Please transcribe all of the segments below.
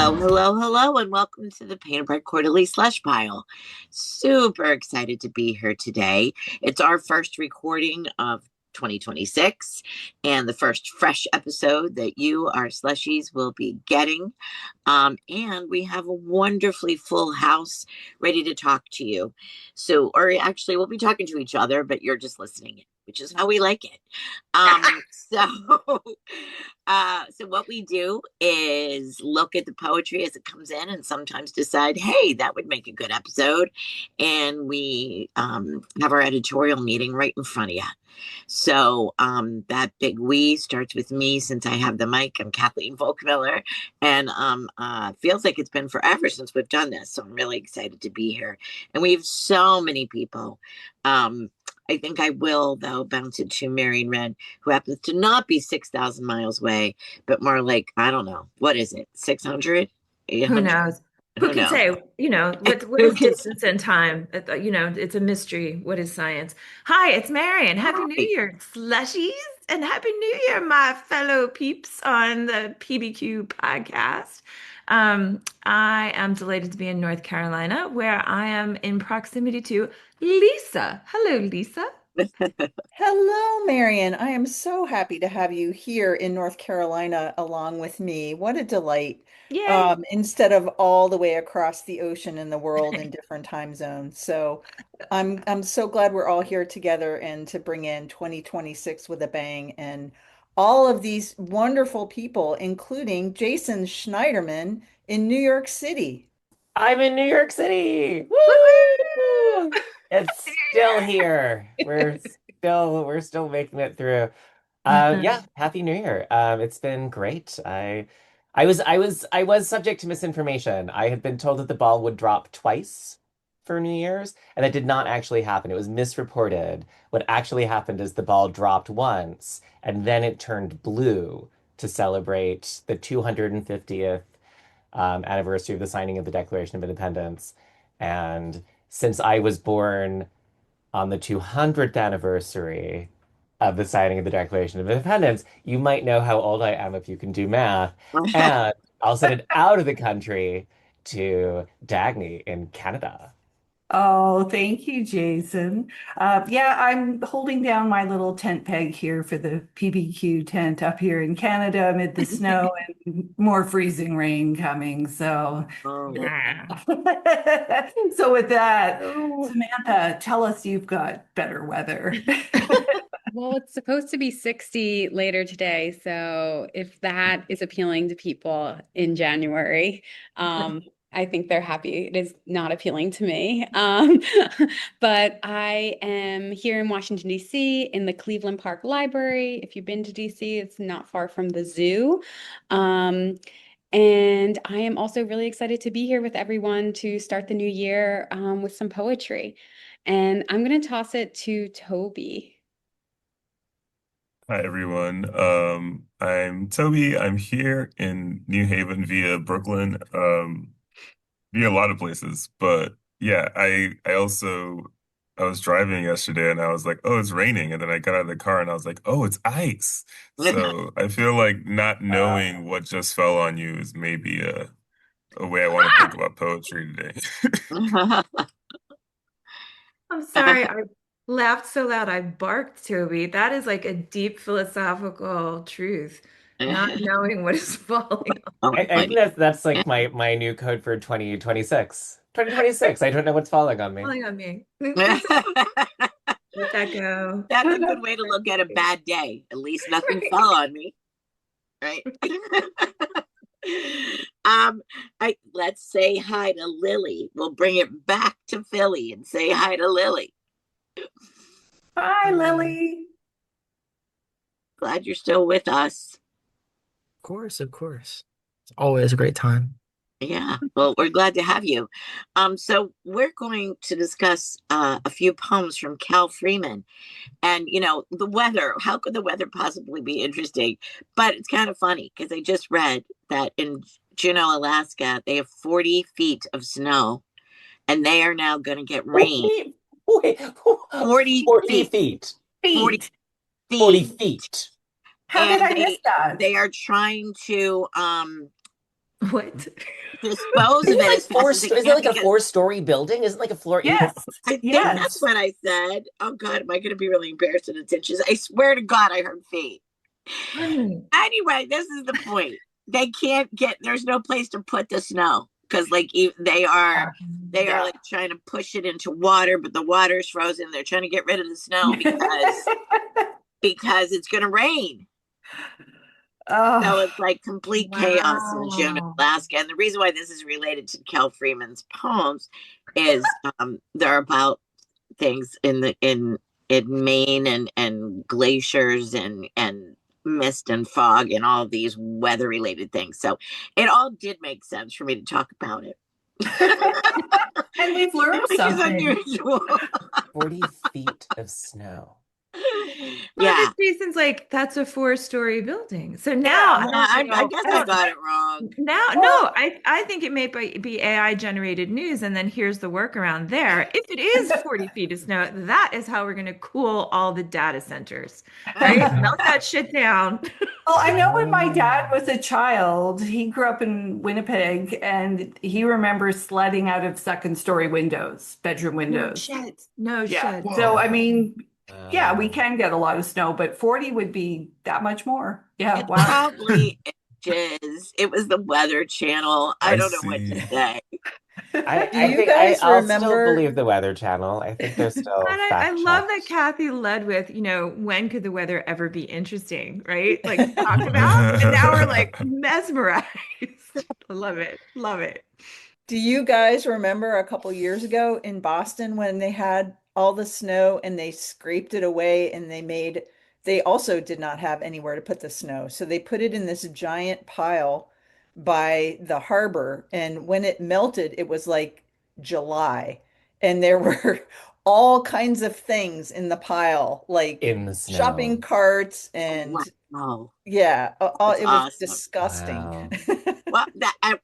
Hello, hello, hello, and welcome to the Painted Bread Quarterly Slush Pile. Super excited to be here today. It's our first recording of 2026 and the first fresh episode that you, our slushies, will be getting. And we have a wonderfully full house ready to talk to you. So, or actually, we'll be talking to each other, but you're just listening, which is how we like it. So, so what we do is look at the poetry as it comes in, and sometimes decide, hey, that would make a good episode, and we have our editorial meeting right in front of you. So that big we starts with me since I have the mic. I'm Kathleen Volkmiller, and feels like it's been forever since we've done this. So I'm really excited to be here. And we have so many people. I think I will, though, bounce it to Marion, who happens to not be 6,000 miles away, but more like, I don't know, what is it, 600? Who 800? knows? Who Who can knows? say, what Who is can distance and time? It's a mystery. What is science? Hi, it's Marion. Happy New say? Year, slushies, and Happy New Year, my fellow peeps on the PBQ podcast. I am delighted to be in North Carolina, where I am in proximity to Lisa. Hello, Lisa. Hello, Marion. I am so happy to have you here in North Carolina along with me. What a delight. Yay. Instead of all the way across the ocean in the world in different time zones. So I'm so glad we're all here together and to bring in 2026 with a bang and all of these wonderful people, including Jason Schneiderman in New York City. I'm in New York City. Woo-hoo! Woo! It's still here. We're still making it through. Yeah, Happy New Year. It's been great. I was subject to misinformation. I had been told that the ball would drop twice for New Year's, and that did not actually happen. It was misreported. What actually happened is the ball dropped once, and then it turned blue to celebrate the 250th anniversary of the signing of the Declaration of Independence. And since I was born on the 200th anniversary of the signing of the Declaration of Independence, you might know how old I am if you can do math. And I'll send it out of the country to Dagny in Canada. Oh, thank you, Jason. Yeah, I'm holding down my little tent peg here for the PBQ tent up here in Canada amid the snow and more freezing rain coming. So, Oh, Yeah. so with that, Oh. Samantha, tell us you've got better weather. Well, it's supposed to be 60 later today, so if that is appealing to people in January, I think they're happy. It is not appealing to me. But I am here in Washington, D.C., in the Cleveland Park Library. If you've been to D.C., it's not far from the zoo. Um, and I am also really excited to be here with everyone to start the new year with some poetry. And I'm going to toss it to Toby. Hi everyone. I'm Toby. I'm here in New Haven via Brooklyn, via a lot of places. But yeah, I was driving yesterday and I was like, oh, it's raining. And then I got out of the car and I was like, oh, it's ice. So I feel like not knowing what just fell on you is maybe a way I want to think about poetry today. I'm sorry, I laughed so loud I barked, Toby. That is like a deep philosophical truth, not knowing what is falling oh I my think that's like my new code for 2026. 2026. I don't know what's falling on me. falling on me. God. Let that go. That's a good way to look at a bad day. At least nothing fell on me, right? I let's say hi to Lily. We'll bring it back to Philly and say hi to Lily. Hi, Lily. Glad you're still with us. Of course, of course. It's always a great time. Yeah, well, we're glad to have you. So we're going to discuss a few poems from Cal Freeman. And the weather, how could the weather possibly be interesting? But it's kind of funny because I just read that in Juneau, Alaska, they have 40 feet of snow and they are now going to get rain. Wait, wait, 40 40 feet. feet. 40 Feet. 40 feet. feet. How did And I miss that? they are trying to What? Dispose of Isn't it it like as fast as they isn't it can like a because four-story building? Isn't it like a floor? Yes, I think that's yes. what I said. Oh God, am I going to be really embarrassed in attention? I swear to God, I heard feet. Honey. Anyway, this is the point. They can't get. There's no place to put the snow because they are Yeah. like trying to push it into water, but the water's frozen. They're trying to get rid of the snow because it's going to rain. So Oh, it's like complete chaos in Juneau, Wow. Alaska. And the reason why this is related to Cal Freeman's poems is they're about things in Maine and glaciers and mist and fog and all these weather related things. So it all did make sense for me to talk about it. and we've learned Which is something. unusual. 40 feet of snow. Well, Yeah. just Jason's like, that's a 4-story building. So now Yeah, I guess I got it wrong. Now, no, I think it may be AI generated news, and then here's the workaround there. If it is 40 feet of snow, that is how we're going to cool all the data centers, right? Melt that shit down. Well, I know when my dad was a child, he grew up in Winnipeg and he remembers sledding out of second story windows, bedroom No windows. shit. No Yeah. shit. So, I mean, yeah, we can get a lot of snow, but 40 would be that much more. Yeah. It's Wow. probably inches. It was the Weather Channel. I I don't know what to see. say. Do you guys I'll still remember? believe the Weather Channel. I think they're still And I fact love that checked. Kathy led with, when could the weather ever be interesting, right? Like talked about, and now we're like mesmerized. I love it. Love it. Do you guys remember a couple years ago in Boston when they had all the snow and they scraped it away and they also did not have anywhere to put the snow. So they put it in this giant pile by the harbor. And when it melted, it was like July. And there were all kinds of things in the pile, like In the shopping snow. carts Oh, and wow. yeah, That's it was awesome. disgusting. Wow. Well,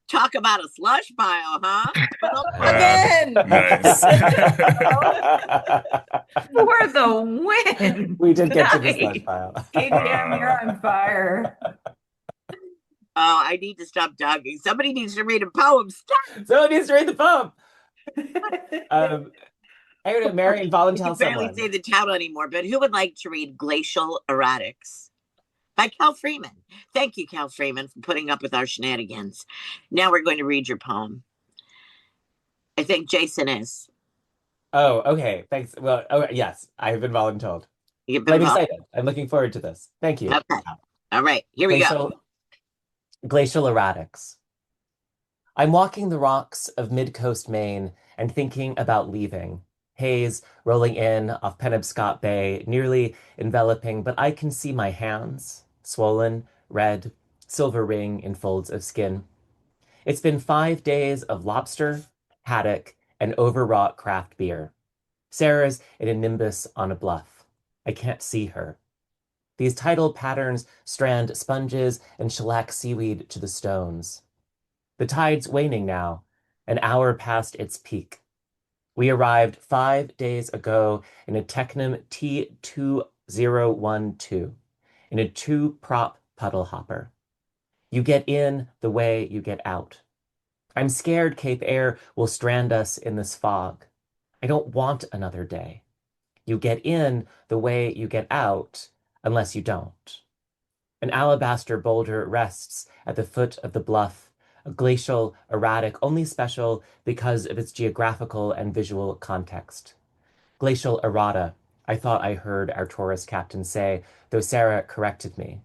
talk about a slush pile, huh? Well, Wow. Again. Nice. For the win. We did get to the Nice. slush pile. KDM, you're on fire. oh, I need to stop talking. Somebody needs to read a poem. Stop. Someone needs to read the poem. I gotta Marion I volunteer can barely someone. say the title anymore, but who would like to read Glacial Erratics by Cal Freeman? Thank you, Cal Freeman, for putting up with our shenanigans. Now we're going to read your poem. I think Jason is. Oh, okay. Thanks. Well, oh, yes, I have been voluntold. You've I'm been excited. I'm looking forward to this. Thank you. Okay. All right. Here we go. Glacial Erratics. I'm walking the rocks of mid-coast Maine and thinking about leaving. Haze rolling in off Penobscot Bay, nearly enveloping, but I can see my hands, swollen, red, silver ring in folds of skin. It's been 5 days of lobster, haddock, and overwrought craft beer. Sarah's in a nimbus on a bluff. I can't see her. These tidal patterns strand sponges and shellac seaweed to the stones. The tide's waning now, an hour past its peak. We arrived 5 days ago in a Tecnam T2012 in a 2-prop puddle hopper. You get in the way you get out. I'm scared Cape Air will strand us in this fog. I don't want another day. You get in the way you get out, unless you don't. An alabaster boulder rests at the foot of the bluff, a glacial erratic only special because of its geographical and visual context. Glacial errata, I thought I heard our tourist captain say, though Sarah corrected me.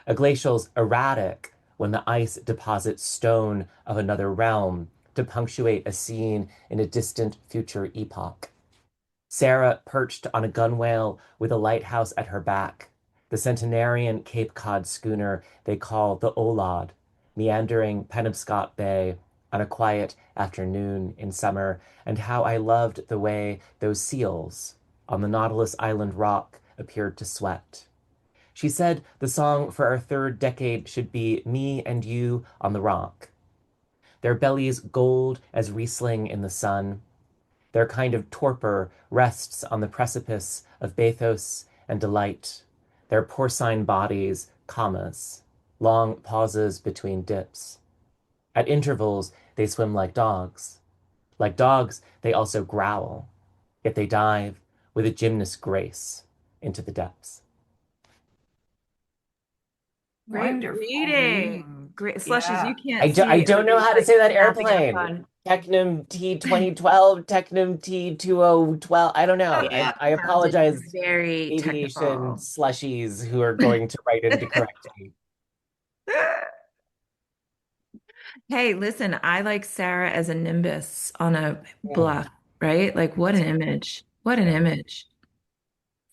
A glacial's erratic when the ice deposits stone of another realm to punctuate a scene in a distant future epoch. Sarah perched on a gunwale with a lighthouse at her back, the centenarian Cape Cod schooner they call the Olad, meandering Penobscot Bay on a quiet afternoon in summer, and how I loved the way those seals on the Nautilus Island rock appeared to sweat. She said the song for our 3rd decade should be Me and You on the Rock. Their bellies gold as Riesling in the sun. Their kind of torpor rests on the precipice of bathos and delight. Their porcine bodies, commas, long pauses between dips. At intervals, they swim like dogs. Like dogs, they also growl, yet they dive with a gymnast grace into the depths. Great Wonderful reading. reading. Great slushes. Yeah. You can't I see don't know everybody's how to like say that snapping up airplane. on. Technum T 2012, Technum T 2012. I don't know. Yeah. I Sounded apologize, very aviation technical. slushies who are going to write in to correct me. Hey, listen, I like Sarah as a nimbus on a Mm, bluff, right? Like, what an image. What an yeah. image,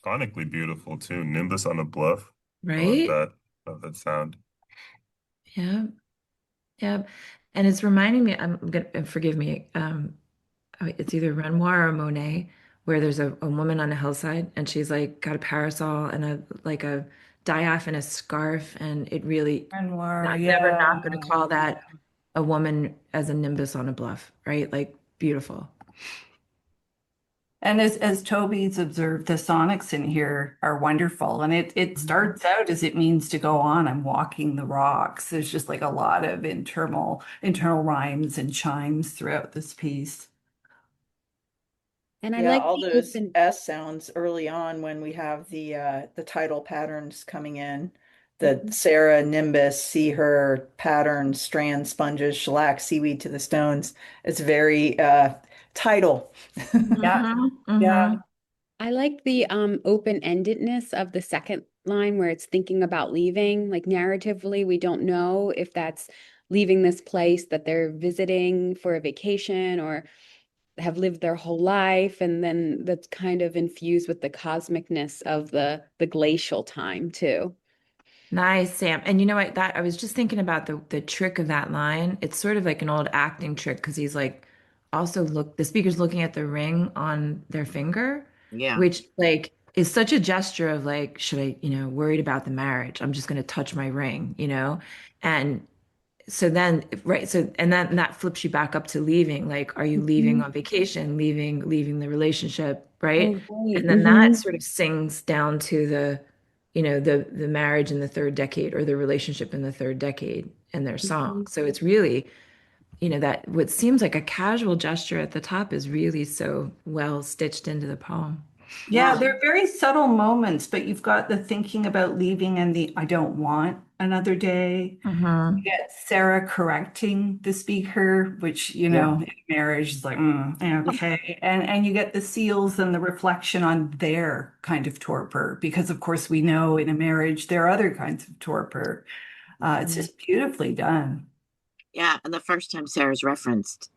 Sonically beautiful too. Nimbus on a bluff. I love right? that. Love that sound. Yeah, yeah. And it's reminding me, I'm gonna forgive me, it's either Renoir or Monet, where there's a woman on a hillside and she's like got a parasol and a like a diaphanous scarf, and it really Renoir, not never not yeah. gonna call that a woman as a nimbus on a bluff, right? Like beautiful. And as Toby's observed, the sonics in here are wonderful. And it Mhm. starts out as it means to go on. I'm walking the rocks. There's just like a lot of internal rhymes and chimes throughout this piece. And I Yeah, like all the those open. S sounds early on when we have the tidal patterns coming in. The Sarah, Nimbus, see her pattern, strand, sponges, shellac, seaweed to the stones. It's very tidal. Yeah, Hmm. yeah. Hmm. I like the open-endedness of the second line where it's thinking about leaving. Like narratively, we don't know if that's leaving this place that they're visiting for a vacation or have lived their whole life, and then that's kind of infused with the cosmicness of the glacial time too. Nice, Sam. And you know what? That I was just thinking about the trick of that line. It's sort of like an old acting trick because he's like also look the speaker's looking at the ring on their finger, Yeah. which like is such a gesture of like, should I, worried about the marriage? I'm just going to touch my ring. And so then right so and then that flips you back up to leaving, like are you leaving Mhm. on vacation, leaving the relationship, right? Right. And then that sort of sings down to the marriage in the third decade or the relationship in the third decade in their song. Mhm. So it's really that what seems like a casual gesture at the top is really so well stitched into the poem. Yeah, Yeah. they're very subtle moments, but you've got the thinking about leaving and the I don't want another day. You Hmm. get Sarah correcting the speaker, which, Yeah. in marriage is like, okay. And you get the seals and the reflection on their kind of torpor, because of course we know in a marriage there are other kinds of torpor. It's Hmm. just beautifully done. Yeah. And the first time Sarah's referenced,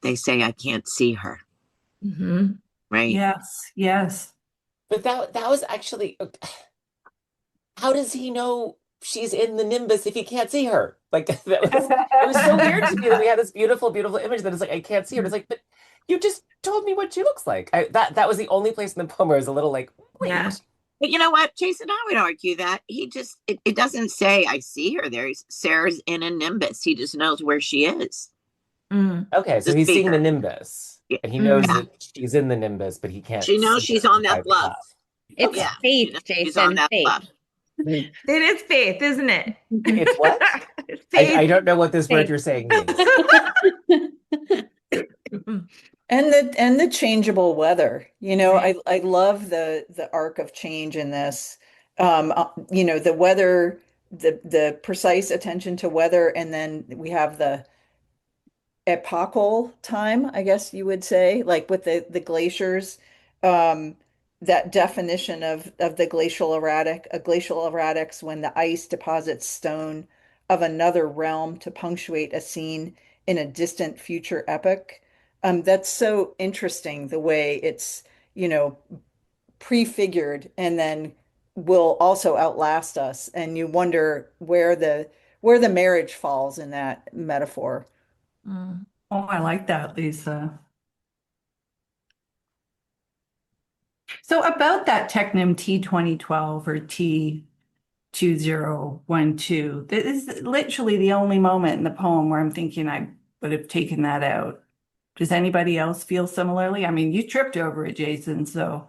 they say, I can't see her, Hmm. right? Yes, yes. But that was actually, how does he know she's in the nimbus if he can't see her? Like it was so weird to me that we had this beautiful, beautiful image that is like I can't see her. It's like, but you just told me what she looks like. That was the only place in the poem where I was a little like, Yeah. wait. But you know what, Jason, I would argue that it doesn't say I see her there. Sarah's in a nimbus. He just knows where she is, Mm. Okay, so the he's seeing the speaker. nimbus, Yeah. and he knows Mm. Yeah. that she's in the nimbus, but he can't She knows see she's her on that inside the bluff. cloud. It's Okay, Yeah. She knows faith, she's on Jason, that faith. bluff. It is faith, isn't it? it's what? I Faith. don't know what this word Faith. you're saying means. And the changeable weather. Right. I love the arc of change in this. The weather, the precise attention to weather, and then we have the epochal time, I guess you would say, like with the glaciers, um, that definition of the glacial erratic, a glacial erratics when the ice deposits stone of another realm to punctuate a scene in a distant future epoch. That's so interesting the way it's, you know, prefigured and then will also outlast us. And you wonder where the marriage falls in that metaphor. Mm. Oh, I like that, Lisa. So about that Technim T2012 or T2012, this is literally the only moment in the poem where I'm thinking I would have taken that out. Does anybody else feel similarly? I mean, you tripped over it, Jason, so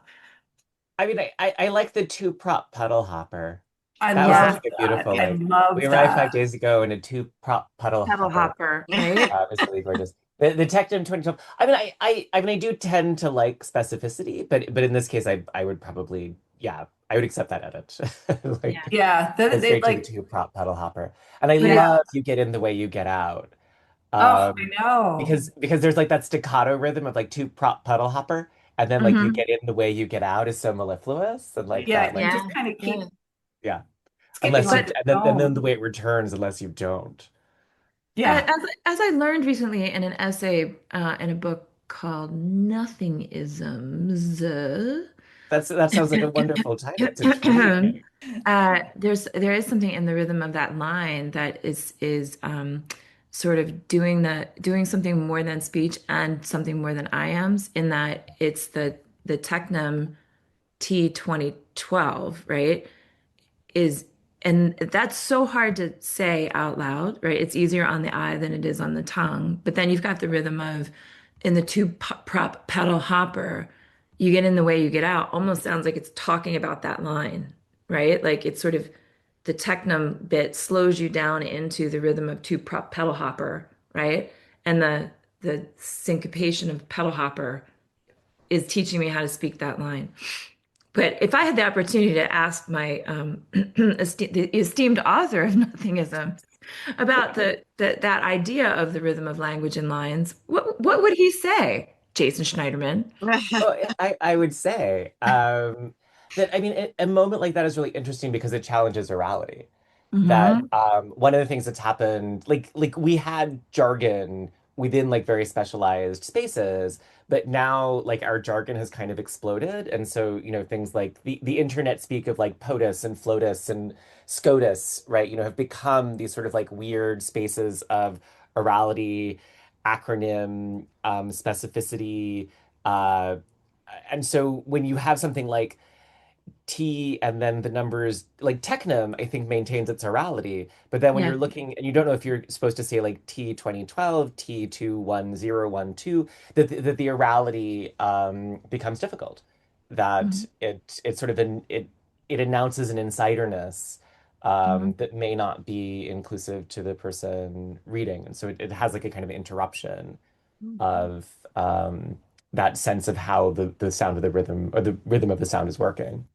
I mean, I like the two prop puddle hopper. I That was Yeah. love such a that. beautiful, I like, we love arrived that. 5 days ago in a two prop puddle Pedal hopper. hopper, right? It was really gorgeous. The Tectum 2012. I mean, I do tend to like specificity, but in this case, I would probably, yeah, I would accept that edit. Yeah. Like, Yeah, go they straight to the like, two prop pedal hopper. And I But it, yeah. love you get in the way you get out. Oh, I Um, know. because there's like that staccato rhythm of like two prop pedal hopper, and then like you mhm. get in the way you get out is so mellifluous and like Yeah, that, you like, Yeah. just kind of Yeah. keep yeah. skipping Unless you, like But a and then the stone. way it returns unless you don't. Yeah. as I learned recently in an essay in a book called Nothingisms, That sounds like a wonderful title to choose. there is something in the rhythm of that line that is sort of doing something more than speech and something more than iambs in that it's the Technum T 2012, right? Is and that's so hard to say out loud, right? It's easier on the eye than it is on the tongue. But then you've got the rhythm of in the two prop pedal hopper, you get in the way you get out. Almost sounds like it's talking about that line, right? Like it's sort of the technum bit slows you down into the rhythm of two prop pedal hopper, right? And the syncopation of pedal hopper is teaching me how to speak that line. But if I had the opportunity to ask my the esteemed author of Nothingism about that idea of the rhythm of language and lines, what would he say, Jason Schneiderman? Well, I would say that I mean a moment like that is really interesting because it challenges orality. That Hmm. one of the things that's happened, like we had jargon within like very specialized spaces, but now like our jargon has kind of exploded, and so things like the internet speak of like POTUS and FLOTUS and SCOTUS, right? Have become these sort of like weird spaces of orality, acronym, specificity. Uh, and so when you have something like T and then the numbers like Technum, I think maintains its orality. But then when Yeah. you're looking and you don't know if you're supposed to say like T 2012, T 21012, that the orality becomes difficult. That Mhm. it sort of it announces an insiderness Mhm. that may not be inclusive to the person reading. And so it has like a kind of interruption of that sense of how the sound of the rhythm or the rhythm of the sound is working.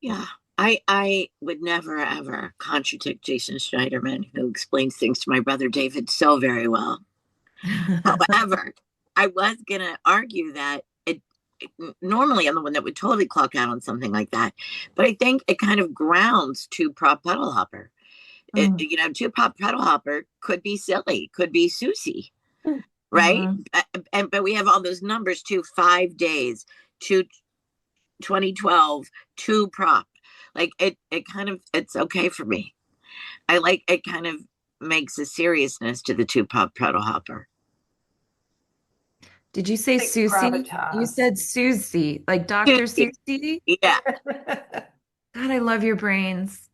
Yeah. I would never ever contradict Jason Schneiderman, who explains things to my brother David so very well. However, I was gonna argue that normally I'm the one that would totally clock out on something like that, but I think it kind of grounds two prop pedal hopper. Mm. Two prop pedal hopper could be silly, could be Susie, right? Mhm. But we have all those numbers too. 5 days, two 2012, two prop. Like it kind of it's okay for me. I like it kind of makes a seriousness to the two prop pedal hopper. Did you say Like Susie? You gravitas. said Susie, like Dr. Susie. Susie? Yeah. God, I love your brains.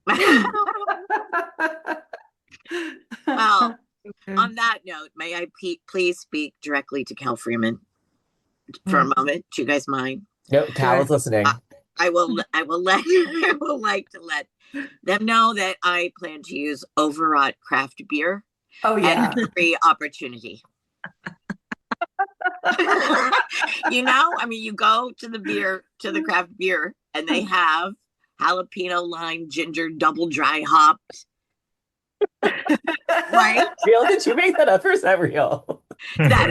Well, Good. on that note, may I please speak directly to Cal Freeman for a Mm, moment? Do you guys mind? No, Cal is sure. I, listening. I will let I will like to let them know that I plan to use overwrought craft beer Oh at yeah. every opportunity. I mean, you go to the craft beer, and they have jalapeno lime ginger double dry hopped, right? Real? Did you make that up or is that real? That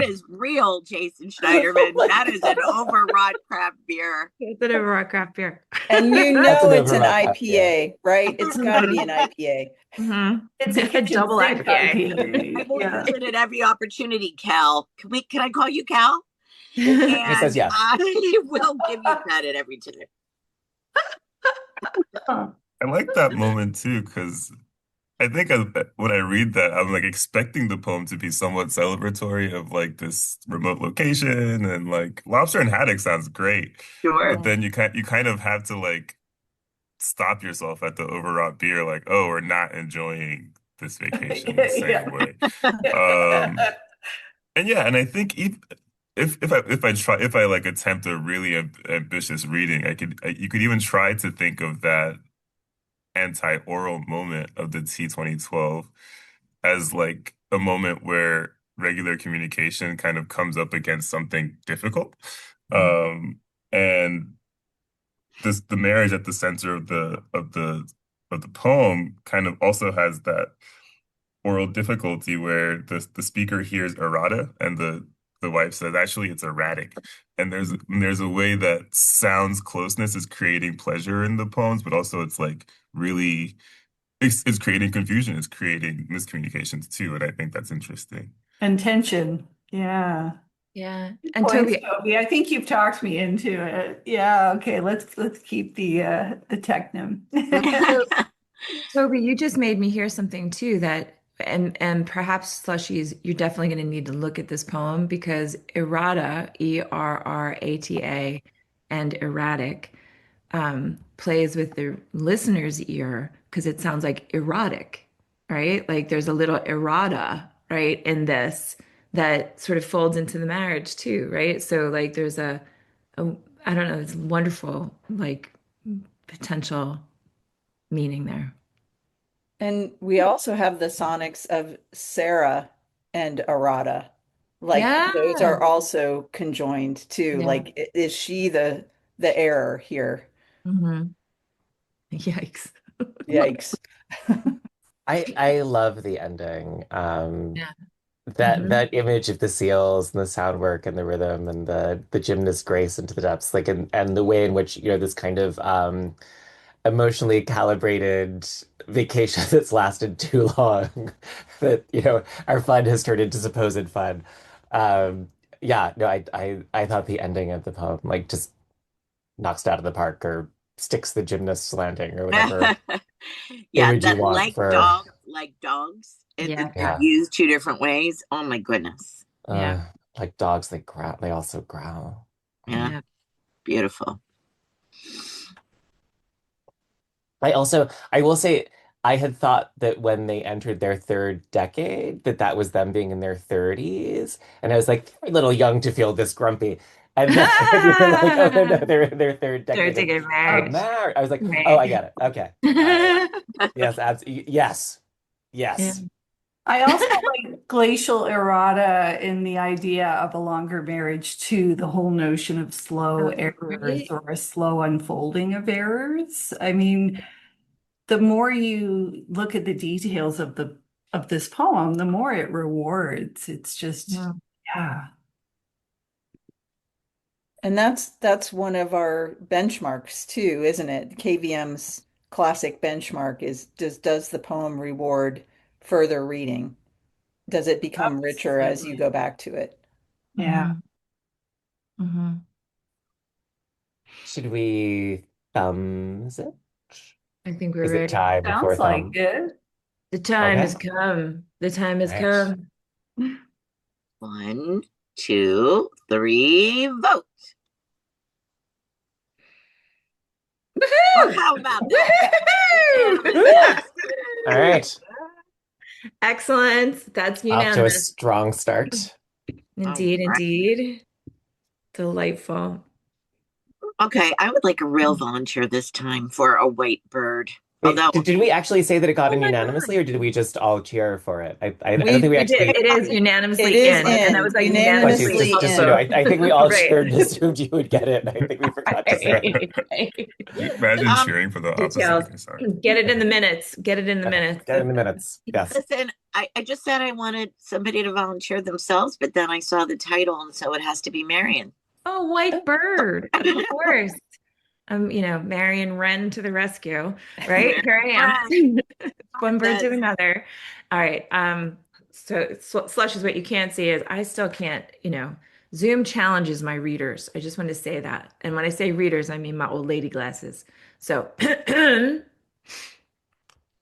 is real, Jason Oh Schneiderman. my That is an God. overwrought craft beer. It's an overall craft beer. And That's an it's an overall craft beer. IPA, right? It's got to be an IPA. It's a A kitchen double sink IPA. I IPA. will use Yeah. it at every opportunity, Cal. Can I call you Cal? He says And yes. I will give you credit every time. I like that moment too, because I think when I read that, I'm like expecting the poem to be somewhat celebratory of like this remote location and like lobster and haddock sounds great, but Sure. then you kind of have to like stop yourself at the overwrought beer, like, oh, we're not enjoying this vacation the same Yeah. way. Um, and yeah, and I think if I like attempt a really ambitious reading, you could even try to think of that anti-oral moment of the T 2012 as like a moment where regular communication kind of comes up against something difficult. And this the marriage at the center of the poem kind of also has that oral difficulty where the speaker hears errata and the wife says actually it's erratic. And there's a way that sounds closeness is creating pleasure in the poems, but also it's like really it's creating confusion, it's creating miscommunications too, and I think that's interesting. And tension. Yeah. Yeah. Good And point, Toby, Toby. I think you've talked me into it. Yeah, okay, let's keep the technim. so Toby, you just made me hear something too that and perhaps Slushies, you're definitely going to need to look at this poem because errata, Errata, and erratic plays with the listener's ear because it sounds like erotic, right? Like there's a little errata, right, in this that sort of folds into the marriage too, right? So like there's a I don't know, it's wonderful like potential meaning there. And we also have the sonics of Sarah and Arata. Like Yeah. those are also conjoined too. Yeah. Like is she the error here? Hmm. Yikes. Yikes. I love the ending. Yeah. That Hmm. that image of the seals and the sound work and the rhythm and the gymnast grace into the depths, like and the way in which, this kind of emotionally calibrated vacation that's lasted too long, that, our fun has turned into supposed fun. Um, yeah, no, I thought the ending of the poem like just knocks it out of the park or sticks the gymnast's landing or whatever Yeah, image you that want for. like dogs. Yeah. It's Yeah. used two different ways. Oh my goodness. Yeah. Like dogs, they growl. They also growl. Yeah, Yeah. beautiful. I will say, I had thought that when they entered their third decade, that was them being in their 30s. And I was like, they're a little young to feel this grumpy. And then you were like, oh, no, they're in their third Start decade to get of married. marriage. I was like, oh, Right. I get it. Okay. All right. Yes, absolutely. Yes. Yeah. Yes. I also like glacial errata in the idea of a longer marriage too, the whole notion of slow errors Right. or a slow unfolding of errors. I mean, the more you look at the details of this poem, the more it rewards. It's just, Yeah. yeah. And that's one of our benchmarks too, isn't it? KVM's classic benchmark is does the poem reward further reading? Does it become richer as you go Absolutely. back to it? Yeah. Hmm. Hmm. Should we thumbs it? I think we're Is it ready. time for Sounds like thumb? it. The time has Okay. come. The time All has right. come. One, two, three, vote. Well, Woohoo! how about that? Unanimous, Woohoo! yes. All right. Excellent. That's Off to a unanimous. strong start. All Indeed, right. indeed. Delightful. Okay, I would like a real volunteer this time for a white bird. Wait, Although did we actually say that it got Oh in my God. unanimously, or did we just all cheer for it? I don't think We we We did. actually. It is it unanimously is in. okay, And that was in a Slushies unanimously unanimously just, in. also. I think we all Right. cheered and assumed you would get it. And I think we forgot to say it. Right. Right. Imagine um, cheering for the opposite. Details. Okay, sorry. Get it in the minutes. Get it in the minutes. Get it in the minutes. Yes. listen, I just said I wanted somebody to volunteer themselves, but then I saw the title, and so it has to be Marion. Oh, white bird. Of course. Marion Wren to the rescue, right? Here I Right. am. One bird to That's another. All right. So slush is what you can't see is I still can't, Zoom challenges my readers. I just want to say that. And when I say readers, I mean my old lady glasses. So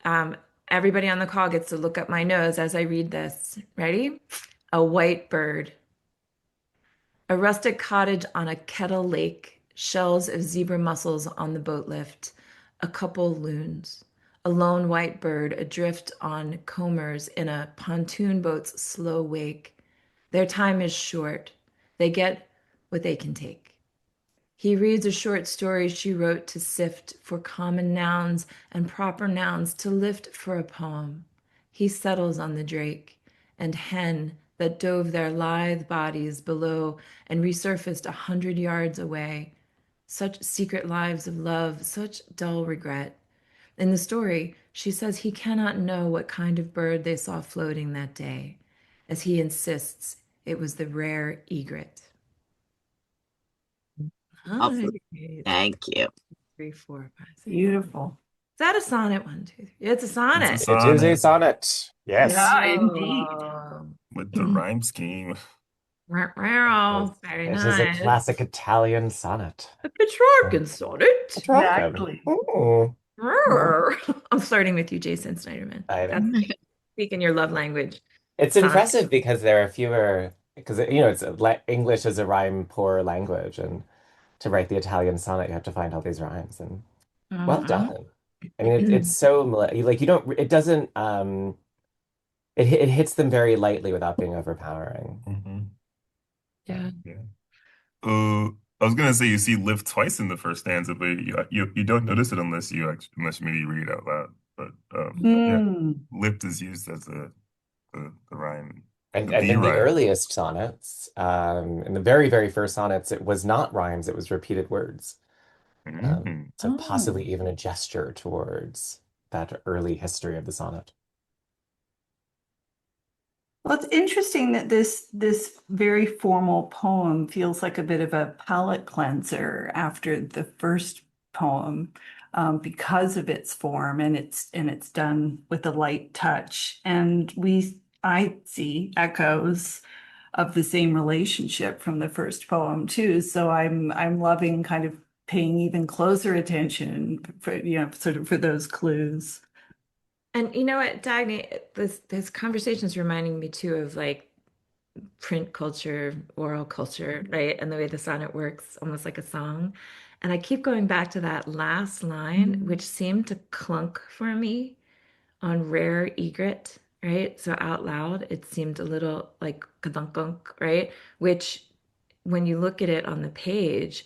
um, everybody on the call gets to look up my nose as I read this. Ready? A white bird. A rustic cottage on a kettle lake, shells of zebra mussels on the boat lift, a couple loons, a lone white bird adrift on combers in a pontoon boat's slow wake. Their time is short. They get what they can take. He reads a short story she wrote to sift for common nouns and proper nouns to lift for a poem. He settles on the drake and hen that dove their lithe bodies below and resurfaced 100 yards away. Such secret lives of love, such dull regret. In the story, she says he cannot know what kind of bird they saw floating that day, as he insists it was the rare egret. Lovely. Nice. Thank you. 3, 4, 5, 6. Beautiful. Is that a sonnet? 1, 2, 3. It's a It's a sonnet. It is a sonnet sonnet. Yes. Yeah, indeed. Oh. with the rhyme scheme. Very It is a nice. classic Italian sonnet. A Petrarchan sonnet. Petrarchan. Exactly. Ooh. I'm starting with you, Jason Snyderman. I know. That's speaking your love language. It's Sonnet. impressive because there are fewer, because it's English is a rhyme-poor language, and to write the Italian sonnet, you have to find all these rhymes, and well Mhm. done. I mean, it's so like you don't. It doesn't. It hits them very lightly without being overpowering. Mhm. Yeah. Yeah. I was gonna say you see lift twice in the first stanza, but you don't notice it unless maybe you read it out loud. But yeah, Mm. lift is used as the rhyme, And the in the rhyme. earliest sonnets, in the very, very first sonnets, it was not rhymes, it was repeated words. Mhm. So Oh. possibly even a gesture towards that early history of the sonnet. Well, it's interesting that this very formal poem feels like a bit of a palate cleanser after the first poem, because of its form, and it's done with a light touch. And I see echoes of the same relationship from the first poem too. So I'm loving kind of paying even closer attention for, sort of for those clues. And you know what, Dagny, this conversation is reminding me too of like print culture, oral culture, right? And the way the sonnet works, almost like a song. And I keep going back to that last line, which seemed to clunk for me on rare egret, right? So out loud, it seemed a little like kadunk, right? Which when you look at it on the page,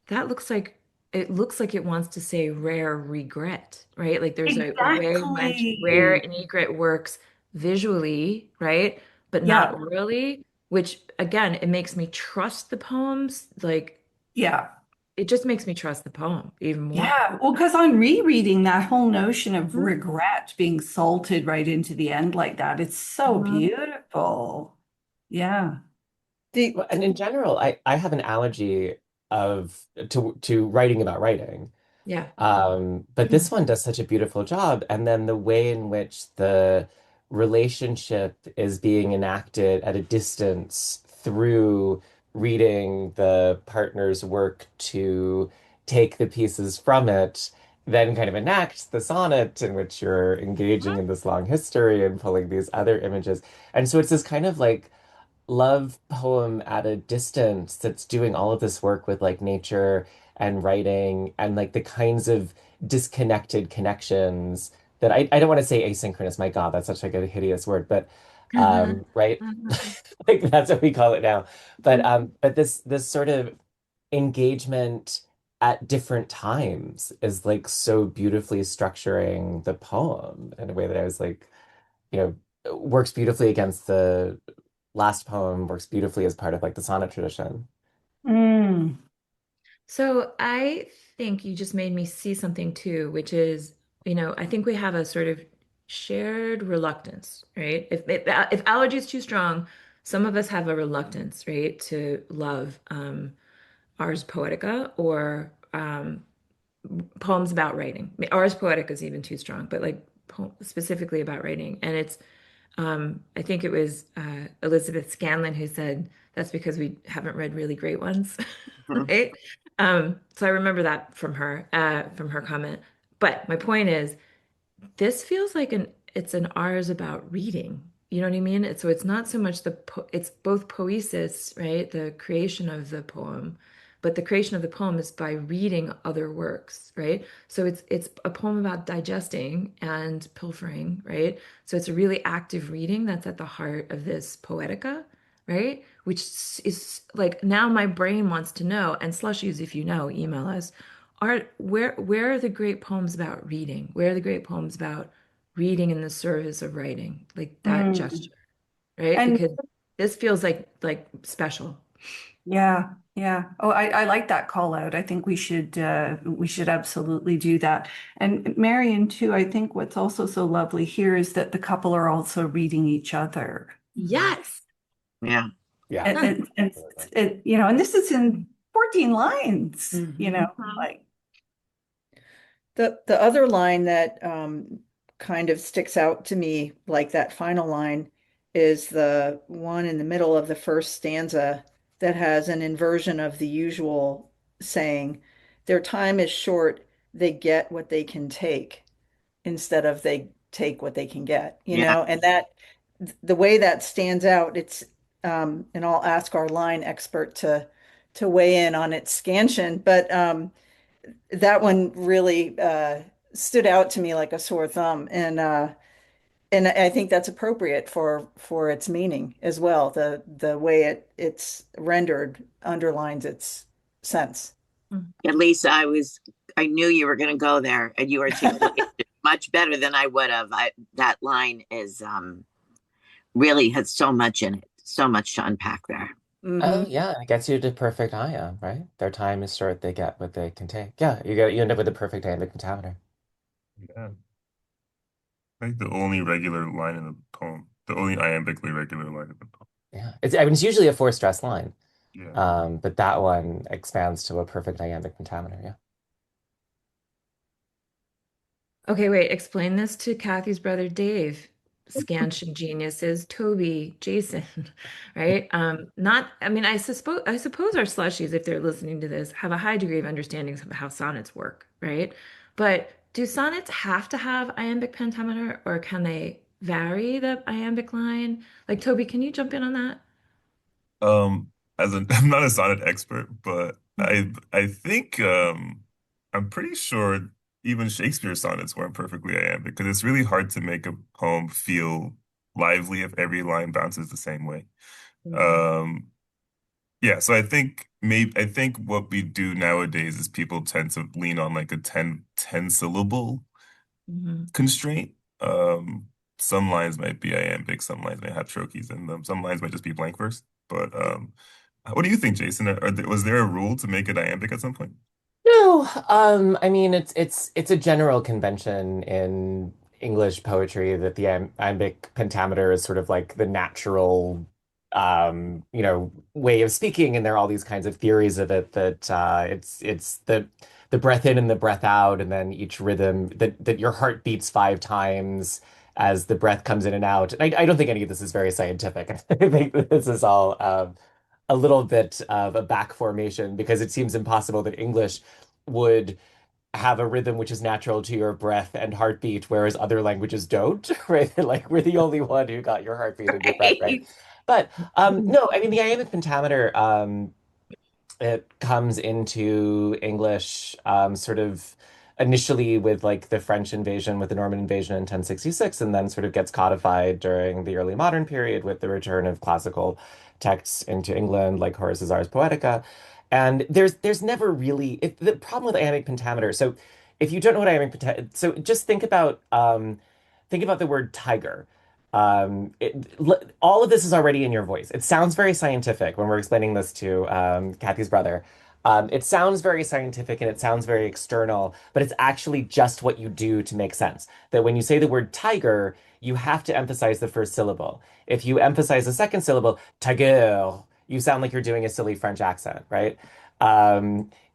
that looks like it wants to say rare regret, right? Like there's a way in which rare Exactly. and egret works visually, right? But not Yeah. orally, which again, it makes me trust the poems. Like Yeah. it just makes me trust the poem even more. Yeah, well, because on rereading that whole notion of Mhm. regret being salted right into the end like that, it's so Mhm. beautiful. Yeah. The, Well, and in general, I have an allergy of to writing about writing. Yeah. But this one does such a beautiful job. And then the way in which the relationship is being enacted at a distance through reading the partner's work to take the pieces from it, then kind of enacts the sonnet in which you're engaging in this long history and pulling these other images. And so it's this kind of like love poem at a distance that's doing all of this work with like nature and writing and like the kinds of disconnected connections that I don't want to say asynchronous, my God, that's such like a hideous word, but right? Like that's what we call it now. But this sort of engagement at different times is like so beautifully structuring the poem in a way that I was like, you works beautifully against the last poem, works beautifully as part of like the sonnet tradition. Mm. So I think you just made me see something too, which is, I think we have a sort of shared reluctance, right? If allergy is too strong, some of us have a reluctance, right, to love Ars Poetica or poems about writing. I mean, Ars Poetica is even too strong, but like specifically about writing. And I think it was Elizabeth Scanlon who said that's because we haven't read really great ones, right? So I remember that from her comment. But my point is, this feels like it's an ours about reading. You know what I mean? So it's not so much it's both poesis, right? The creation of the poem, but the creation of the poem is by reading other works, right? So it's a poem about digesting and pilfering, right? So it's a really active reading that's at the heart of this poetica. right? Which is like now my brain wants to know, and Slushies, if you know, email us. Are where are the great poems about reading? Where are the great poems about reading in the service of writing? Like that Mm. gesture, right? And Because this feels like special. yeah, yeah. Oh, I like that call out. I think we should absolutely do that. And Marion too, I think what's also so lovely here is that the couple are also reading each other. Yes. Yeah. Yeah. And this is in 14 lines, Mhm. like The other line that kind of sticks out to me, like that final line, is the one in the middle of the first stanza that has an inversion of the usual saying, "Their time is short, they get what they can take," instead of they take what they can get, Yeah. and that the way that stands out, and I'll ask our line expert to weigh in on its scansion, but that one really stood out to me like a sore thumb, and I think that's appropriate for its meaning as well. The way it's rendered underlines its sense. At least I knew you were going to go there, and you articulated it much better than I would have. That line is really has so much in it, so much to unpack there. Oh Hmm. yeah, it gets you to perfect ion, right? Their time is short, they get what they can take. Yeah, you end up with a perfect iambic pentameter. Yeah. I think the only regular line in the poem, the only iambically regular line in the poem. Yeah. It's usually a four stress line. Yeah. But that one expands to a perfect iambic pentameter. Yeah. Okay, wait, explain this to Kathy's brother Dave. Scansion geniuses, Toby, Jason, right? Not, I mean, I suppose our slushies, if they're listening to this, have a high degree of understanding of how sonnets work, right? But do sonnets have to have iambic pentameter, or can they vary the iambic line? Like, Toby, can you jump in on that? Um, I'm not a sonnet expert, but Mm. I think I'm pretty sure even Shakespeare's sonnets weren't perfectly iambic because it's really hard to make a poem feel lively if every line bounces the same way. Mhm. Um, yeah, so I think what we do nowadays is people tend to lean on like a ten syllable Mhm. constraint. Some lines might be iambic, some lines might have trochees in them, some lines might just be blank verse. But what do you think, Jason? Was there a rule to make it iambic at some point? No, I mean it's a general convention in English poetry that the iambic pentameter is sort of like the natural way of speaking, and there are all these kinds of theories of it that it's the breath in and the breath out, and then each rhythm that your heart beats 5 times as the breath comes in and out. And I don't think any of this is very scientific. I think that this is all a little bit of a back formation because it seems impossible that English would have a rhythm which is natural to your breath and heartbeat, whereas other languages don't, right? Like we're the only one who got your heartbeat and your breath right. Right. But no, I mean the iambic pentameter it comes into English sort of initially with like the French invasion, with the Norman invasion in 1066, and then sort of gets codified during the early modern period with the return of classical texts into England, like Horace's Ars Poetica. And there's never really the problem with iambic pentameter. So if you don't know what iambic pentameter, so just think about the word tiger. All of this is already in your voice. It sounds very scientific when we're explaining this to Kathy's brother. It sounds very scientific and it sounds very external, but it's actually just what you do to make sense. That when you say the word tiger, you have to emphasize the first syllable. If you emphasize the second syllable, tiger, you sound like you're doing a silly French accent, right?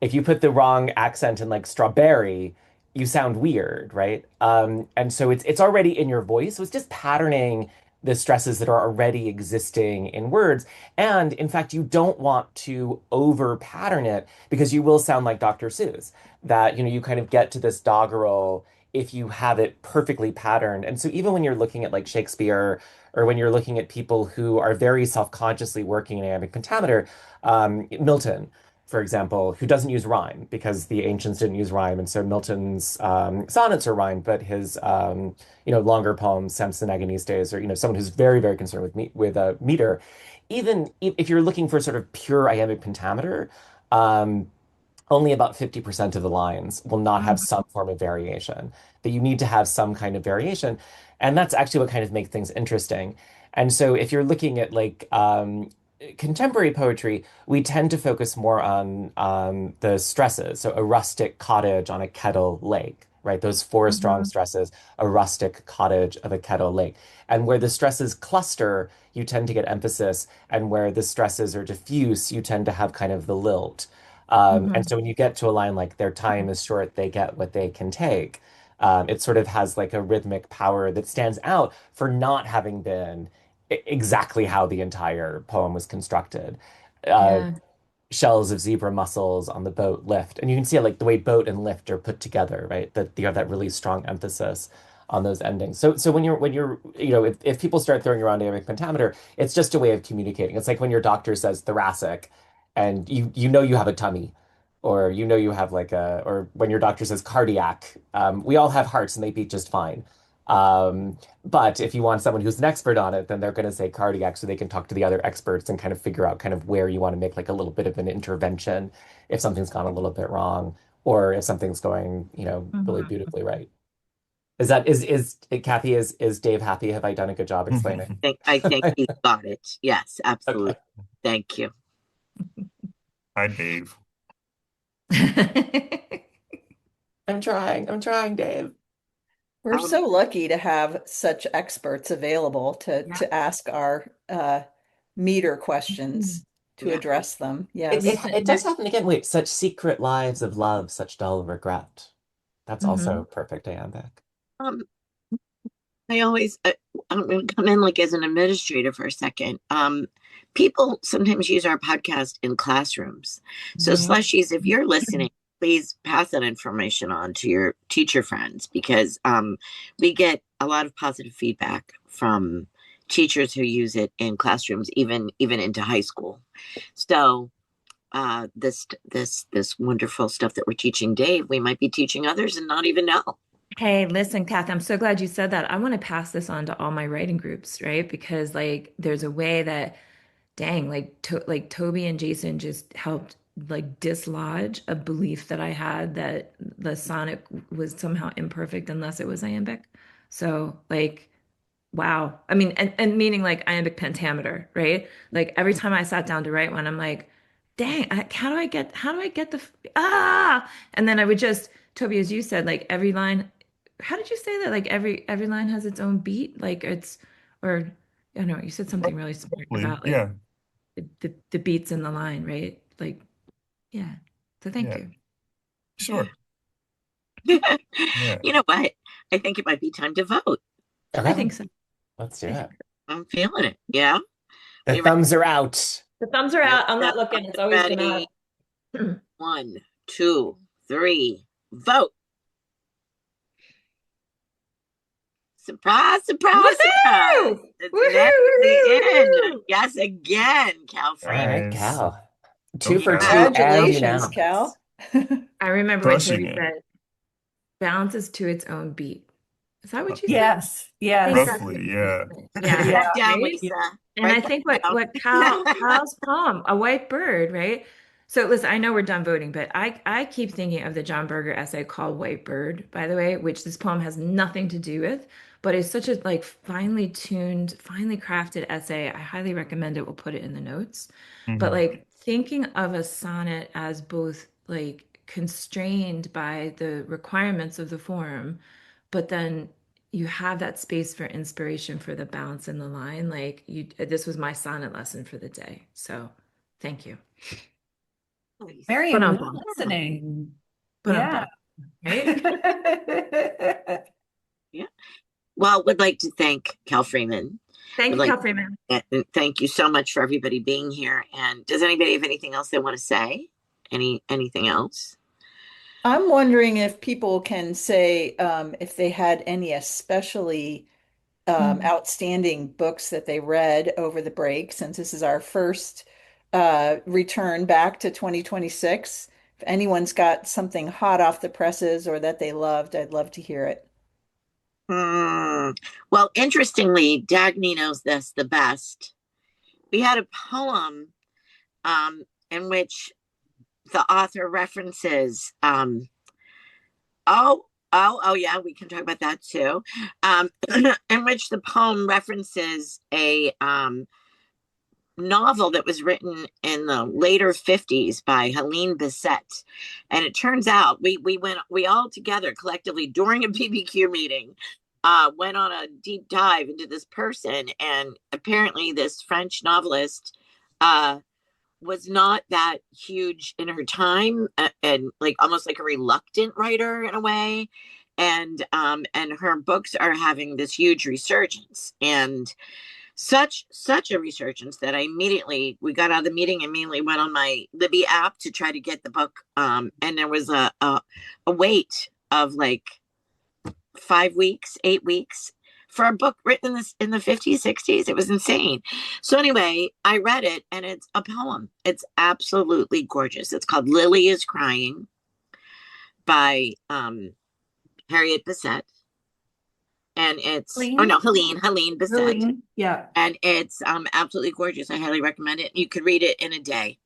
If you put the wrong accent in like strawberry, you sound weird, right? And so it's already in your voice. So it's just patterning the stresses that are already existing in words. And in fact, you don't want to over pattern it because you will sound like Dr. Seuss, that you kind of get to this doggerel if you have it perfectly patterned. And so even when you're looking at like Shakespeare or when you're looking at people who are very self-consciously working in iambic pentameter, Milton, for example, who doesn't use rhyme because the ancients didn't use rhyme, and so Milton's sonnets are rhymed, but his longer poems, Samson Agonistes, or someone who's very very concerned with meter, even if you're looking for sort of pure iambic pentameter, um, only about 50% of the lines will not have Mhm. some form of variation, that you need to have some kind of variation. And that's actually what kind of makes things interesting. And so if you're looking at like contemporary poetry, we tend to focus more on the stresses. So a rustic cottage on a kettle lake, right? Those four strong Mhm. stresses, a rustic cottage of a kettle lake. And where the stresses cluster, you tend to get emphasis. And where the stresses are diffuse, you tend to have kind of the lilt. And Mhm. so when you get to a line like their time is short, they get what they can take, it sort of has like a rhythmic power that stands out for not having been exactly how the entire poem was constructed. Uh, Yeah. Shells of zebra mussels on the boat lift. And you can see like the way boat and lift are put together, right? That you have that really strong emphasis on those endings. So if people start throwing around iambic pentameter, it's just a way of communicating. It's like when your doctor says thoracic and you know you have a tummy. Or you know you have like a, or when your doctor says cardiac, we all have hearts and they beat just fine. But if you want someone who's an expert on it, then they're going to say cardiac so they can talk to the other experts and kind of figure out kind of where you want to make like a little bit of an intervention if something's gone a little bit wrong or if something's going, really Mhm. beautifully right. Is Kathy, is Dave happy? Have I done a good job explaining? I think you got it. Yes, Okay. absolutely. Thank you. Hi, Dave. I'm trying, Dave. We're Um, so lucky to have such experts available Yeah. to ask our meter questions to yeah. address them. It, it, Yes. it does happen again. Wait, such secret lives of love, such dull regret. That's also Mhm. perfect iambic. Um, I always, I'm going to come in like as an administrator for a second. People sometimes use our podcast in classrooms. So, Mhm. Slushies, if you're listening, please pass that information on to your teacher friends because we get a lot of positive feedback from teachers who use it in classrooms, even into high school. So, this wonderful stuff that we're teaching Dave, we might be teaching others and not even know. Hey, listen, Kath, I'm so glad you said that. I want to pass this on to all my writing groups, right? Because like there's a way that dang, like Toby and Jason just helped like dislodge a belief that I had that the sonnet was somehow imperfect unless it was iambic. So like wow. I mean, and meaning like iambic pentameter, right? Like every time I sat down to write one, I'm like, dang, how do I get and then I would just, Toby, as you said, like every line, how did you say that? Like every line has its own beat, like it's, or I don't know, you said something really smart Roughly, about like yeah, the beats in the line, right? Like, yeah. So thank yeah, you. Yeah. sure, yeah. You know what? I think it might be time to vote. I Okay, think so. let's do I it. think I'm feeling it. Yeah. The You ready? thumbs are out. the thumbs are Thumbs out. I'm up. not looking. It's always dramatic. Ready? One, two, three. Vote. Surprise, surprise, surprise. Woohoo! It's Woohoo! unanimously in. Woohoo! Yes, again, Cal All Freeman. right, Nice. Cal. Go Two for Yeah. two Cal. and Congratulations, unanimous. Cal. I remember what Crushing Toby it. said. Bounces to its own beat. Is that Uh, what you said? Yes, I think yes. that's what Roughly, you yeah. said. Write Yeah. Yeah. that down, Right? Lisa. And I Write think that what down. Cal's poem, A White Bird, right? So listen, I know we're done voting, but I keep thinking of the John Berger essay called White Bird, by the way, which this poem has nothing to do with, but it's such a like finely tuned, finely crafted essay. I highly recommend it. We'll put it in the notes. But Mhm. like thinking of a sonnet as both like constrained by the requirements of the form, but then you have that space for inspiration for the balance in the line. Like you, this was my sonnet lesson for the day. So thank you. Nice. But Marion on was bum, listening. but on Yeah. bum, right? Yeah. Well, would like to thank Cal Freeman. Thank Would you, like Cal Freeman. and thank you so much for everybody being here. And does anybody have anything else they want to say? Anything else? I'm wondering if people can say if they had any especially Mm. outstanding books that they read over the break, since this is our first return back to 2026. If anyone's got something hot off the presses or that they loved, I'd love to hear it. Hmm. Well, interestingly, Dagny knows this the best. we had a poem in which the author references oh yeah, we can talk about that too. In which the poem references a novel that was written in the later 50s by Helene Bissett. And it turns out we all together collectively during a PBQ meeting went on a deep dive into this person, and apparently this French novelist was not that huge in her time, and like almost like a reluctant writer in a way. And her books are having this huge resurgence, and such a resurgence that we got out of the meeting, immediately went on my Libby app to try to get the book. And there was a wait of like 5 weeks, 8 weeks for a book written in the 50s, 60s. It was insane. So anyway, I read it, and it's a poem. It's absolutely gorgeous. It's called Lily is Crying by Harriet Bissett. And it's Helene Bissett. Helene, yeah. And it's absolutely gorgeous. I highly recommend it. You could read it in a day.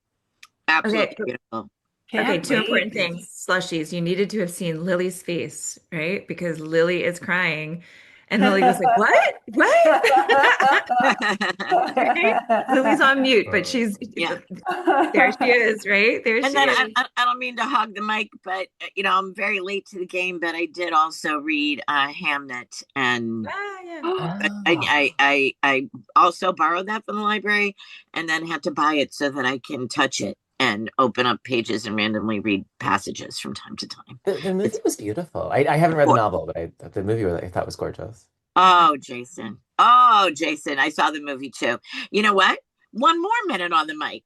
Absolutely beautiful. Okay, two wait. important things, Slushies. You needed to have seen Lily's face, right? Because Lily is crying. And Lily goes like, what? What? Right? Lily's on mute, but she's Yeah. there she is, right? There And she then is. I don't mean to hog the mic, but I'm very late to the game, but I did also read Hamnet, and Yeah. I also borrowed that from the library and then had to buy it so that I can touch it and open up pages and randomly read passages from time to time. The movie was beautiful. I haven't read the novel, but the movie I thought was gorgeous. Oh, Jason. Oh, Jason. I saw the movie too. You know what? One more minute on the mic.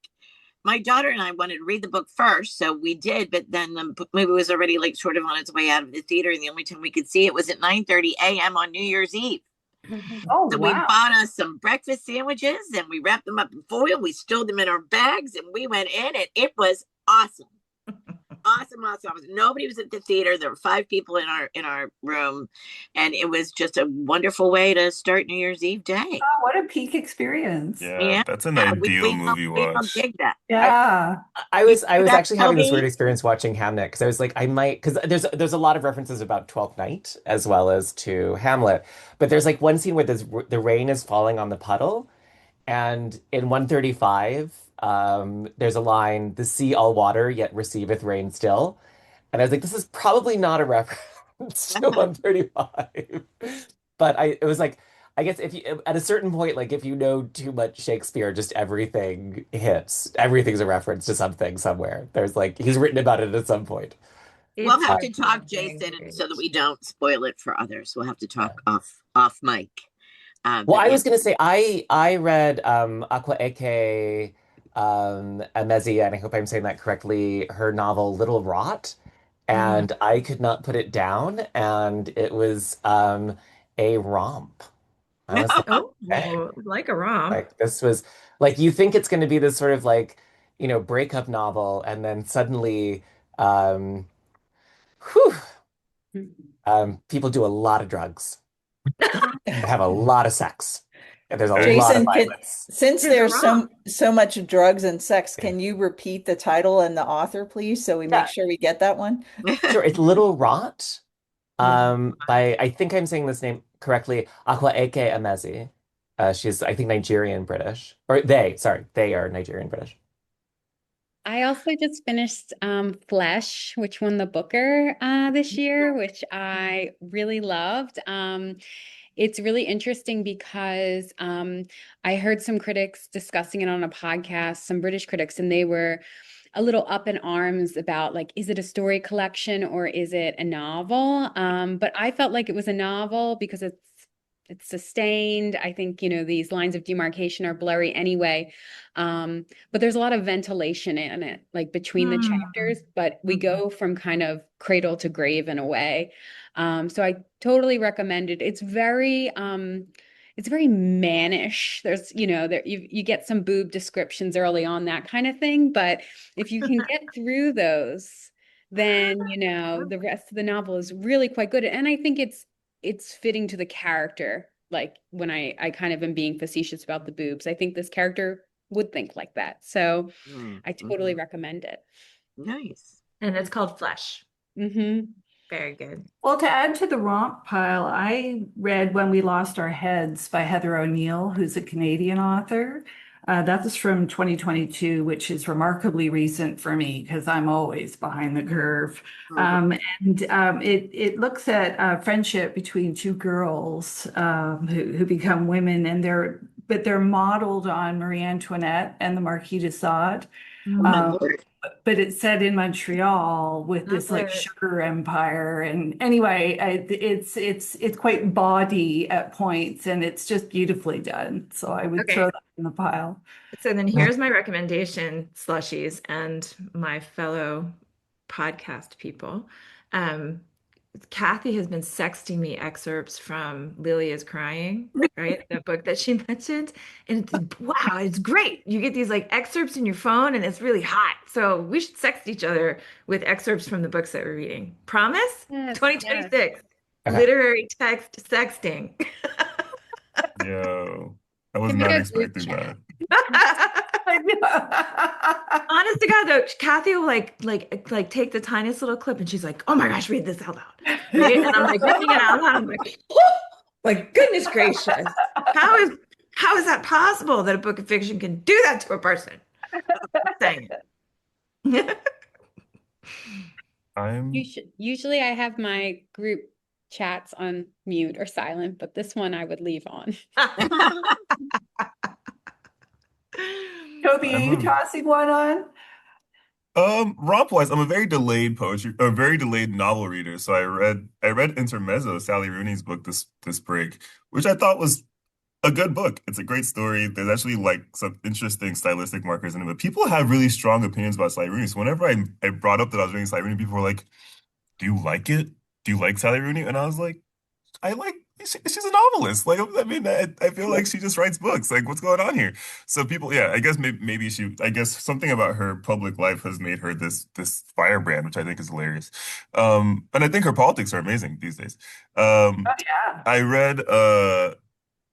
My daughter and I wanted to read the book first, so we did, but then the movie was already like sort of on its way out of the theater, and the only time we could see it was at 9:30 a.m. on New Year's Eve. Oh, So we bought us some breakfast sandwiches, and we wrapped them up in foil. We stowed them in our bags, and we went in, and it was awesome. Awesome. Nobody was at the theater. There were 5 people in our room, and it was just a wonderful way to start New Year's Eve day. Oh, what a peak experience. Yeah, that's an ideal movie We all watch. dig that. Yeah. I was actually having this Toby? weird experience watching Hamnet because I was like, I might, because there's a lot of references about Twelfth Night as well as to Hamlet, but there's like one scene where the rain is falling on the puddle, and in 135, there's a line, "The sea all water, yet receiveth rain still," and I was like, this is probably not a reference to 135, but it was like, I guess if you at a certain point, like if you know too much Shakespeare, just everything hits. Everything's a reference to something somewhere. There's like he's written about it at some point. We'll have to It's talk, amazing. Jason, so that we don't spoil it for others. We'll have to talk off mic. Well, But I yeah. was gonna say I read Aqua Eke Emezi, and I hope I'm saying that correctly, her novel Little Rot, and I could not put it down, and it was a romp. I was like, Oh, okay. like a romp. Like this was like you think it's going to be this sort of like, breakup novel, and then suddenly, um, whew, people do a lot of drugs and have a lot of sex, and there's a lot of Jason, violence. since There's there's a so much drugs and sex, can you repeat the title and the author, please, so we make Yeah. sure we get that one? Sure, it's Little Rot, by I think I'm saying this name correctly, Akwa Eke Emezi. She's I think Nigerian British, or they are Nigerian British. I also just finished Flesh, which won the Booker this year, which I really loved. It's really interesting because I heard some critics discussing it on a podcast, some British critics, and they were a little up in arms about like, is it a story collection or is it a novel? But I felt like it was a novel because it's sustained. I think, these lines of demarcation are blurry anyway. But there's a lot of ventilation in it, like between the chapters, but we go from kind of cradle to grave in a way. So I totally recommend it. It's very mannish. There's, there you get some boob descriptions early on, that kind of thing. But if you can get through those, then, the rest of the novel is really quite good. And I think it's fitting to the character. Like when I kind of am being facetious about the boobs, I think this character would think like that. So I totally Mhm. recommend it. Nice. And it's called Flush. Hmm. Very good. Well, to add to the romp pile, I read When We Lost Our Heads by Heather O'Neill, who's a Canadian author. That was from 2022, which is remarkably recent for me because I'm always behind the curve. Mhm. It looks at friendship between two girls who become women, and they're modeled on Marie Antoinette and the Marquis de Sade. Oh my Um, Lord. but it's set in Montreal with this like Love sugar empire. And anyway, it's quite bawdy at points, and it's just beautifully done. So I would throw Okay. that in the pile. So then here's my recommendation, Slushies and my fellow podcast people. Um, Kathy has been sexting me excerpts from Lily is Crying, right? The book that she mentioned. And wow, it's great. You get these like excerpts in your phone and it's really hot. So we should sext each other with excerpts from the books that we're reading. Promise? Yes, yes. 2026, Okay. literary text sexting. Yo, I was Can make not a group expecting chat. that. Honest to God, though, Kathy will like take the tiniest little clip and she's like, "Oh my gosh, read this out loud." Right? And I'm like reading it out loud. I'm like, "Oh, my goodness gracious. How is that possible that a book of fiction can do that to a person?" Saying it. I'm Usually I have my group chats on mute or silent, but this one I would leave on. Toby, are I'm you tossing one on? romp wise, I'm a very delayed novel reader. So I read Intermezzo, Sally Rooney's book this break, which I thought was a good book. It's a great story. There's actually like some interesting stylistic markers in it, but people have really strong opinions about Sally Rooney. So whenever I brought up that I was reading Sally Rooney, people were like, "Do you like it? Do you like Sally Rooney?" And I was like, I like she's a novelist. Like I mean, I feel like she just writes books. Like what's going on here? So people, yeah, I guess maybe I guess something about her public life has made her this firebrand, which I think is hilarious. And I think her politics are amazing these days. Oh Um, yeah. I read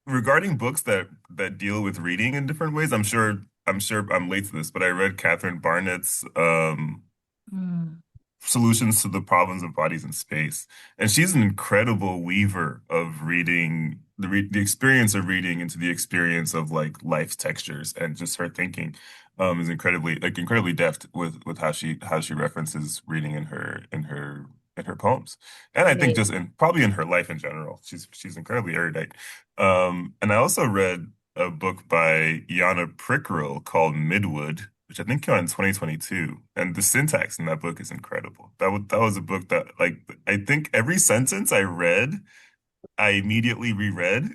regarding books that deal with reading in different ways. I'm sure I'm late to this, but I read Catherine Barnett's Mm. Solutions to the Problems of Bodies in Space. And she's an incredible weaver of reading, the experience of reading into the experience of like life's textures, and just her thinking is incredibly deft with how she references reading in her poems. And I think just Amazing. in probably in her life in general. She's incredibly erudite. And I also read a book by Yana Prickrill called Midwood, which I think came out in 2022. And the syntax in that book is incredible. That was a book that like I think every sentence I read, I immediately reread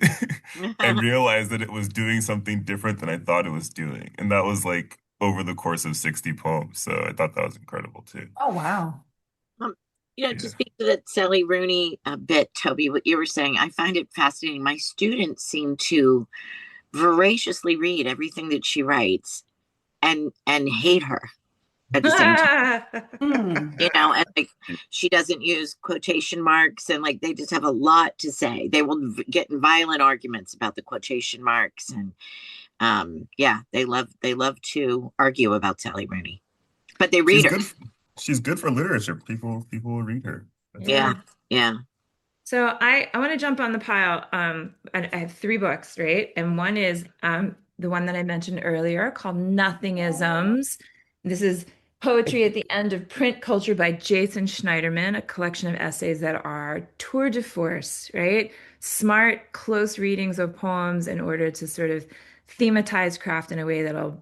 and realized that it was doing something different than I thought it was doing. And that was like over the course of 60 poems. So I thought that was incredible too. Oh wow. Um, to Yeah. speak to that Sally Rooney a bit, Toby, what you were saying, I find it fascinating. My students seem to voraciously read everything that she writes and hate her at the same time. Hmm. And like she doesn't use quotation marks, and like they just have a lot to say. They will get in violent arguments about the quotation marks, and yeah, they love to argue about Sally Rooney, but they She's read her. good. She's good for literature. People will read her. That's Yeah. Yeah, great. yeah. So I want to jump on the pile. I have three books, right? And one is the one that I mentioned earlier called Nothingisms. This is poetry at the end of print culture by Jason Schneiderman, a collection of essays that are tour de force, right? Smart, close readings of poems in order to sort of thematize craft in a way that'll,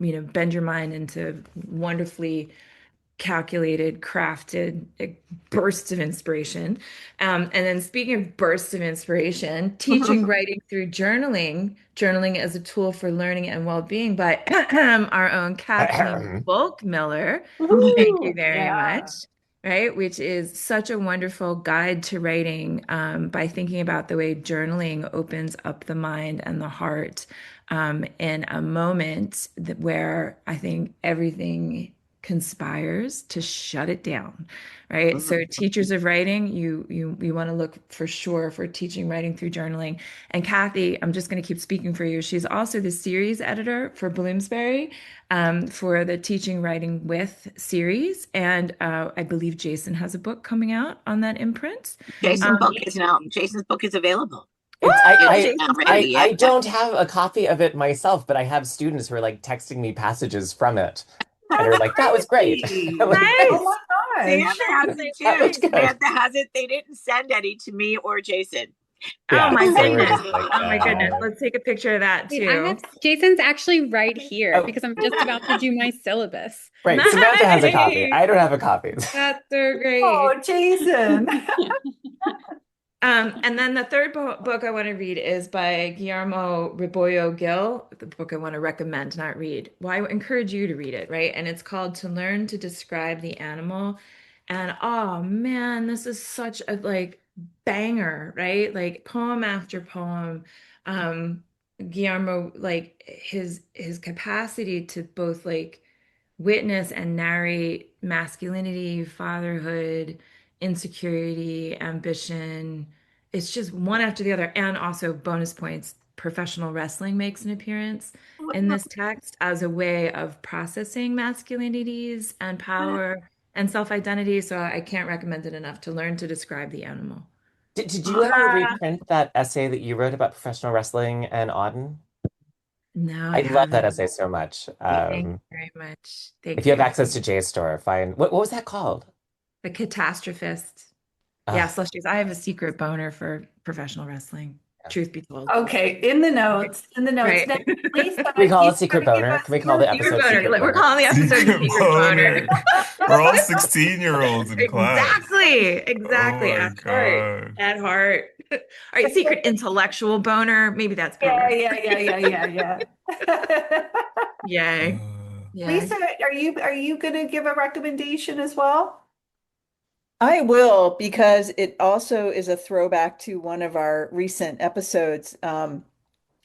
bend your mind into wonderfully calculated, crafted bursts of inspiration. And then speaking of bursts of inspiration, teaching writing through journaling as a tool for learning and well-being by our own Kathleen Bulk-Miller. Thank you Woo! very much. Yeah. Right, which is such a wonderful guide to writing by thinking about the way journaling opens up the mind and the heart in a moment where I think everything conspires to shut it down, right? So teachers of writing, you want to look for sure for teaching writing through journaling. And Kathy, I'm just going to keep speaking for you. She's also the series editor for Bloomsbury, for the Teaching Writing With series. And I believe Jason has a book coming out on that imprint. Jason's book is available. I don't have a copy of it myself, but I have students who are like texting me passages from it. And are like, that was great. I'm like, Nice. Oh my gosh. Samantha has it That was too. good. Samantha has it. They didn't send any to me or Jason. Yeah, Oh my so we're goodness. just like, Oh my goodness. Let's take a picture of that Wait, too. Jason's actually right here Oh. because I'm just about to do my syllabus. Right, Samantha has a copy. Nice. I don't have a copy. That's so great. Oh, Jason. And then the third book I want to read is by Guillermo Rebollo Gil, the book I want to recommend, not read. Well, I encourage you to read it, right? And it's called To Learn to Describe the Animal. And oh man, this is such a like banger, right? Like poem after poem. Guillermo, like his capacity to both like witness and narrate masculinity, fatherhood, insecurity, ambition. It's just one after the other. And also, bonus points, professional wrestling makes an appearance in this text as a way of processing masculinities and power and self-identity. So I can't recommend it enough. To Learn to Describe the Animal. Did you ever reprint that essay that you wrote about professional wrestling and Auden? No, I love that haven't. essay so much. Thank you very much. Thank If you have you. access to JSTOR, find what was that called? The Catastrophist. Yeah, Slushies. I have a secret boner for professional wrestling, truth be told. Okay, in the notes. Right. Now, please, Can we call you it secret gotta give boner? us Can we call the your episode Boner. secret We're boner? calling the episode Secret Secret Boner. We're all 16-year-olds in class. Exactly. Oh my At heart. God. At heart. All right, secret intellectual boner. Maybe that's better. Yeah. Yay. Uh, Yay. Lisa, are you gonna give a recommendation as well? I will, because it also is a throwback to one of our recent episodes,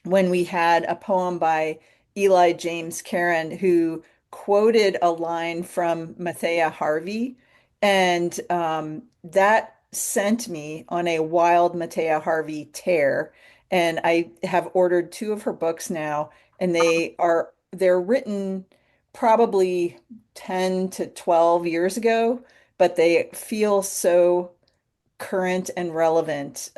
when we had a poem by Eli James Caron who quoted a line from Mathea Harvey, and that sent me on a wild Mathea Harvey tear. And I have ordered two of her books now, and they're written probably 10 to 12 years ago, but they feel so current and relevant.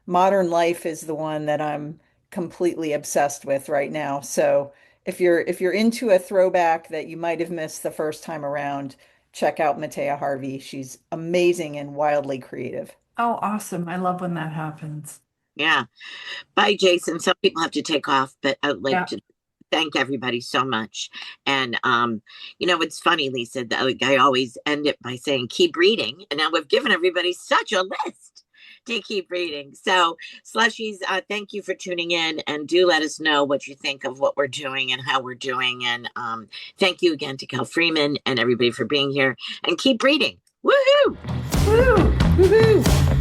Modern Life is the one that I'm completely obsessed with right now. So if you're into a throwback that you might have missed the first time around, check out Matea Harvey. She's amazing and wildly creative. Oh, awesome. I love when that happens. Yeah. Bye, Jason. Some people have to take off, but I'd like Yeah. to thank everybody so much. And it's funny, Lisa, that like, I always end it by saying keep reading. And now we've given everybody such a list to keep reading. So Slushies, thank you for tuning in, and do let us know what you think of what we're doing and how we're doing. And thank you again to Cal Freeman and everybody for being here, and keep reading. Woohoo! Woo! Woohoo!